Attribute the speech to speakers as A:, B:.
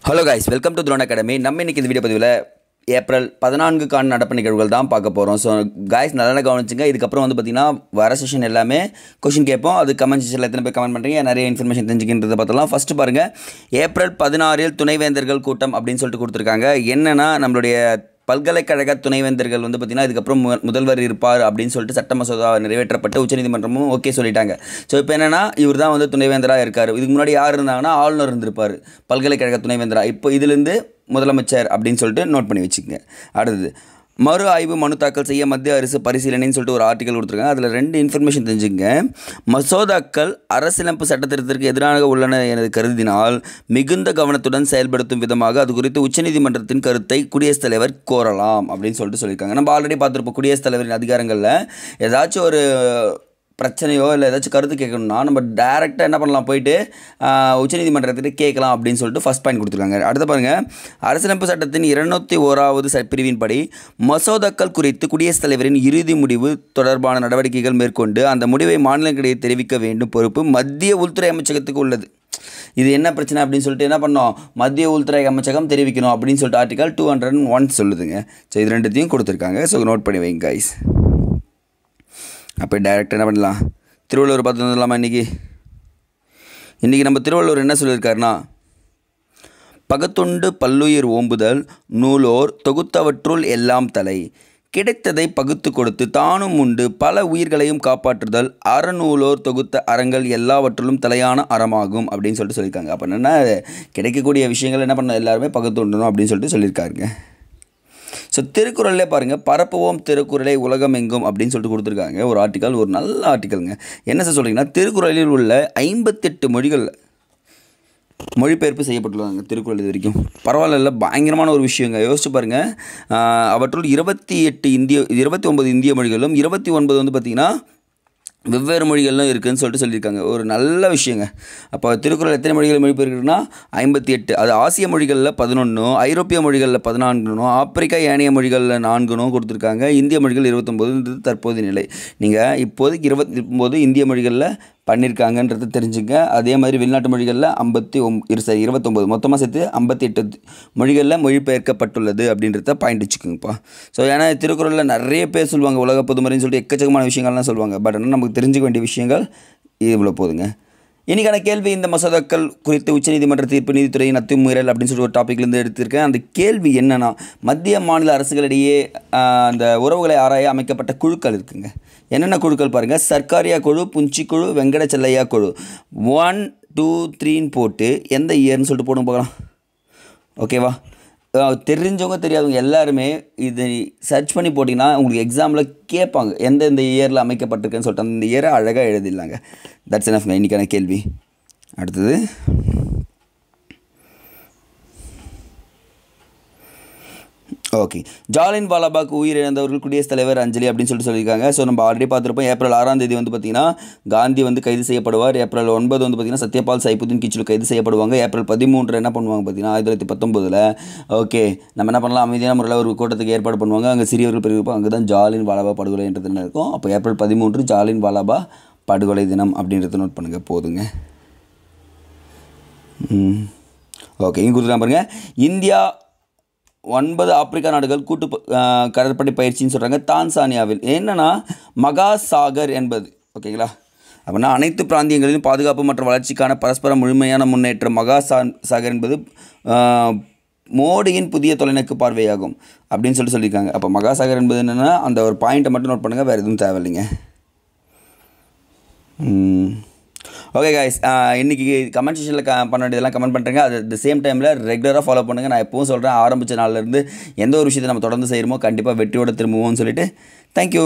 A: Hello guys, welcome to Throne Academy. நம்ம இன்றைக்கி இந்த வீடியோ பதிவில் ஏப்ரல் 14க்கான நடப்பு நிகழ்வுகள் தான் பார்க்க போகிறோம். ஸோ கைஸ் நல்லா கவனிச்சுங்க. இதுக்கப்புறம் வந்து பார்த்திங்கன்னா வர செஷன் எல்லாமே கொஷின் கேட்போம். அது கமெண்ட் செஷனில் எத்தனை பேர் கமெண்ட் பண்ணுறீங்க, நிறைய இன்ஃபர்மேஷன் தெரிஞ்சுக்கின்றதை பார்த்தலாம். ஃபஸ்ட்டு பாருங்கள், ஏப்ரல் 16 துணைவேந்தர்கள் கூட்டம் அப்படின்னு சொல்லிட்டு கொடுத்துருக்காங்க. என்னென்னா நம்மளுடைய பல்கலைக்கழக துணைவேந்தர்கள் வந்து பார்த்திங்கன்னா இதுக்கப்புறம் முதல்வர் இருப்பார் அப்படின்னு சொல்லிட்டு சட்ட மசோதா நிறைவேற்றப்பட்டு உச்சநீதிமன்றமும் ஓகே சொல்லிட்டாங்க. ஸோ இப்போ என்னென்னா இவர் தான் வந்து துணைவேந்தராக இருக்கார். இதுக்கு முன்னாடி யார் இருந்தாங்கன்னா ஆளுநர் இருந்திருப்பார், பல்கலைக்கழக துணைவேந்தராக. இப்போ இதிலிருந்து முதலமைச்சர் அப்படின்னு சொல்லிட்டு நோட் பண்ணி வச்சுக்கோங்க. அடுத்தது, மறு ஆய்வு மனு தாக்கல் செய்ய மத்திய அரசு பரிசீலனைன்னு சொல்லிட்டு ஒரு ஆர்டிக்கல் கொடுத்துருக்காங்க. அதில் 2 இன்ஃபர்மேஷன் தெரிஞ்சுங்க. மசோதாக்கள் அரசியலமைப்பு சட்டத்திட்டத்திற்கு எதிராக உள்ளன என கருதினால் மிகுந்த கவனத்துடன் செயல்படுத்தும் விதமாக அது குறித்து உச்சநீதிமன்றத்தின் கருத்தை குடியரசுத் தலைவர் கோரலாம் அப்படின்னு சொல்லிட்டு சொல்லியிருக்காங்க. நம்ம ஆல்ரெடி பார்த்துருப்போம், குடியரசுத் தலைவரின் அதிகாரங்களில் ஏதாச்சும் ஒரு பிரச்சனையோ இல்லை ஏதாச்சும் கருத்து கேட்கணும்னா நம்ம டேரெக்டாக என்ன பண்ணலாம், போயிட்டு உச்சநீதிமன்றத்திட்ட கேட்கலாம் அப்படின்னு சொல்லிட்டு ஃபஸ்ட் பாயிண்ட் கொடுத்துருக்காங்க. அடுத்து பாருங்கள், அரசியலமைப்பு சட்டத்தின் 201வது பிரிவின்படி மசோதாக்கள் குறித்து குடியரசுத் தலைவரின் இறுதி முடிவு தொடர்பான நடவடிக்கைகள் மேற்கொண்டு அந்த முடிவை மாநிலங்களிடையே தெரிவிக்க வேண்டும் பொறுப்பு மத்திய உள்துறை அமைச்சகத்துக்கு உள்ளது. இது என்ன பிரச்சனை அப்படின்னு சொல்லிட்டு என்ன பண்ணோம், மத்திய உள்துறை அமைச்சகம் தெரிவிக்கணும் அப்படின்னு சொல்லிட்டு ஆர்டிகல் 201 சொல்லுதுங்க. ஸோ இது 2த்தையும் கொடுத்துருக்காங்க. ஸோ நோட் பண்ணி வைங்க கைஸ். அப்போ டேரெக்டாக என்ன பண்ணலாம், திருவள்ளுவர் பார்த்து வந்துடலாமா. இன்றைக்கி நம்ம திருவள்ளுவர் என்ன சொல்லியிருக்காருன்னா, பகத்துண்டு பல்லுயிர் ஓம்புதல் நூலோர் தொகுத்தவற்றுள் எல்லாம் தலை, கிடைத்ததை பகுத்து கொடுத்து தானும் உண்டு பல உயிர்களையும் காப்பாற்றுதல் அறநூலோர் தொகுத்த அறங்கள் எல்லாவற்றிலும் தலையான அறமாகும் அப்படின்னு சொல்லிட்டு சொல்லியிருக்காங்க. அப்போ என்னென்னா கிடைக்கக்கூடிய விஷயங்கள் என்ன பண்ணணும், எல்லாருமே பகுத்து உண்டணும் அப்படின்னு சொல்லிட்டு சொல்லியிருக்காருங்க. ஸோ திருக்குறள்லே பாருங்கள், பரப்புவோம் திருக்குறளை உலகம் எங்கும் அப்படின்னு சொல்லிட்டு கொடுத்துருக்காங்க ஒரு ஆர்டிக்கல். ஒரு நல்ல ஆர்டிக்கலுங்க. என்ன சார் சொல்கிறீங்கன்னா, திருக்குறளில் உள்ள 58 மொழிகளில் மொழிபெயர்ப்பு செய்யப்பட்டுள்ளாங்க திருக்குறள் இது வரைக்கும். பரவாயில்ல, பயங்கரமான ஒரு விஷயங்க. யோசிச்சு பாருங்கள், அவற்றுள் 29 இந்திய மொழிகளும் 29 வந்து பார்த்திங்கன்னா வெவ்வேறு மொழிகள்லாம் இருக்குதுன்னு சொல்லிட்டு சொல்லியிருக்காங்க. ஒரு நல்ல விஷயங்க. அப்போ திருக்குறள் எத்தனை மொழிகள் மொழிபெயர்க்குன்னா 58. அது ஆசிய மொழிகளில் 11, ஐரோப்பிய மொழிகளில் 14, ஆப்பிரிக்கா ஏனைய மொழிகளில் 4 கொடுத்துருக்காங்க. இந்திய மொழிகள் 29 தற்போதைய நிலை. நீங்கள் இப்போதைக்கு 29 இந்திய மொழிகளில் பண்ணியிருக்காங்கன்றது தெரிஞ்சுங்க. அதே மாதிரி வெளிநாட்டு மொழிகளில் 29, மொத்தமாக சேர்த்து 58 மொழிகளில் மொழிபெயர்க்கப்பட்டுள்ளது அப்படின்றத பாயிண்ட் வச்சுக்கோங்கப்பா. ஸோ ஏன்னா திருக்குறளில் நிறைய பேர் சொல்லுவாங்க உலக பொதுமறைன்னு சொல்லிட்டு எக்கச்சக்கமான விஷயங்கள்லாம் சொல்லுவாங்க. பட் ஆனால் நமக்கு தெரிஞ்சுக்க வேண்டிய விஷயங்கள் இவ்வளோ போதுங்க. இன்றைக்கான கேள்வி, இந்த மசோதாக்கள் குறித்து உச்சநீதிமன்ற தீர்ப்பு நீதித்துறையின் அத்துமீறல் அப்படின்னு சொல்லிட்டு ஒரு டாப்பிக்லேருந்து எடுத்திருக்கேன். அந்த கேள்வி என்னென்னா, மத்திய மாநில அரசுகளிடையே அந்த உறவுகளை ஆராய அமைக்கப்பட்ட குழுக்கள் இருக்குங்க. என்னென்ன குழுக்கள் பாருங்கள், சர்க்காரியா குழு, புஞ்சி குழு, வெங்கட செல்லையா குழு. 1, 2, 3 போட்டு எந்த இயர்னு சொல்லிட்டு போடும் பார்க்கலாம். ஓகேவா? தெரிஞ்சவங்க தெரியாதவங்க எல்லாருமே இது சர்ச் பண்ணி போட்டிங்கன்னா உங்களுக்கு எக்ஸாமில் கேட்பாங்க எந்தெந்த இயரில் அமைக்கப்பட்டிருக்குன்னு சொல்லிட்டு அந்த இயரை அழகாக எழுதிடலாங்க. தட்ஸ் எனஃப்ங்க இன்றைக்கான கேள்வி. அடுத்தது, ஓகே, ஜாலியன் வாலாபாக் உயிரிழந்தவர்கள் குடியரசுத் தலைவர் அஞ்சலி அப்படின்னு சொல்லிட்டு சொல்லியிருக்காங்க. ஸோ நம்ம ஆல்ரெடி பார்த்துருப்போம், ஏப்ரல் 6ஆம் தேதி வந்து பார்த்திங்கன்னா காந்தி வந்து கைது செய்யப்படுவார். ஏப்ரல் 9 வந்து பார்த்திங்கன்னா சத்யபால் சைபுதீன் கிச்சிலு கைது செய்யப்படுவாங்க. ஏப்ரல் 13 என்ன பண்ணுவாங்க பார்த்திங்கன்னா 1919 ஓகே நம்ம என்ன பண்ணலாம், அமைதியான முறையில் ஒரு கூட்டத்துக்கு ஏற்பாடு பண்ணுவாங்க. அங்கே சிறியவர்கள் பெரியவர்கள் அங்கே தான் ஜாலியன் வாலாபாக் படுகொலைன்றது இருக்கும். அப்போ ஏப்ரல் 13 ஜாலியன் வாலாபாக் படுகொலை தினம் அப்படின்றத நோட் பண்ணுங்கள். போதுங்க. ஓகே, இங்கே கொடுத்துருக்காங்க பாருங்கள், இந்தியா 9 ஆப்பிரிக்கா நாடுகள் கூட்டு கடற்படை பயிற்சின்னு சொல்கிறாங்க தான்சானியாவில். என்னென்னா மகாசாகர் என்பது ஓகேங்களா. அப்படின்னா அனைத்து பிராந்தியங்களிலும் பாதுகாப்பு மற்றும் வளர்ச்சிக்கான பரஸ்பர முழுமையான முன்னேற்றம். மகாசாகர் என்பது மோடியின் புதிய தொலைநோக்கு பார்வையாகும் அப்படின்னு சொல்லியிருக்காங்க. அப்போ மகாசாகர் என்பது என்னென்னா அந்த ஒரு பாயிண்ட்டை மட்டும் நோட் பண்ணுங்கள், வேறு எதுவும் தேவையில்லைங்க. ஓகே கைஸ், இன்றைக்கி கமெண்ட் செக்ஷனில் பண்ண வேண்டியதெல்லாம் கமெண்ட் பண்ணுறேங்க. அது த சேம் டைமில் ரெகுலராக ஃபாலோ பண்ணுங்கள். நான் எப்பவும் சொல்கிறேன், ஆரம்பித்த நாள்லேருந்து எந்த ஒரு விஷயத்தை நம்ம தொடர்ந்து செய்கிறோமோ கண்டிப்பாக வெற்றியோடு திரும்புவோம்னு சொல்லிட்டு தேங்க்யூ.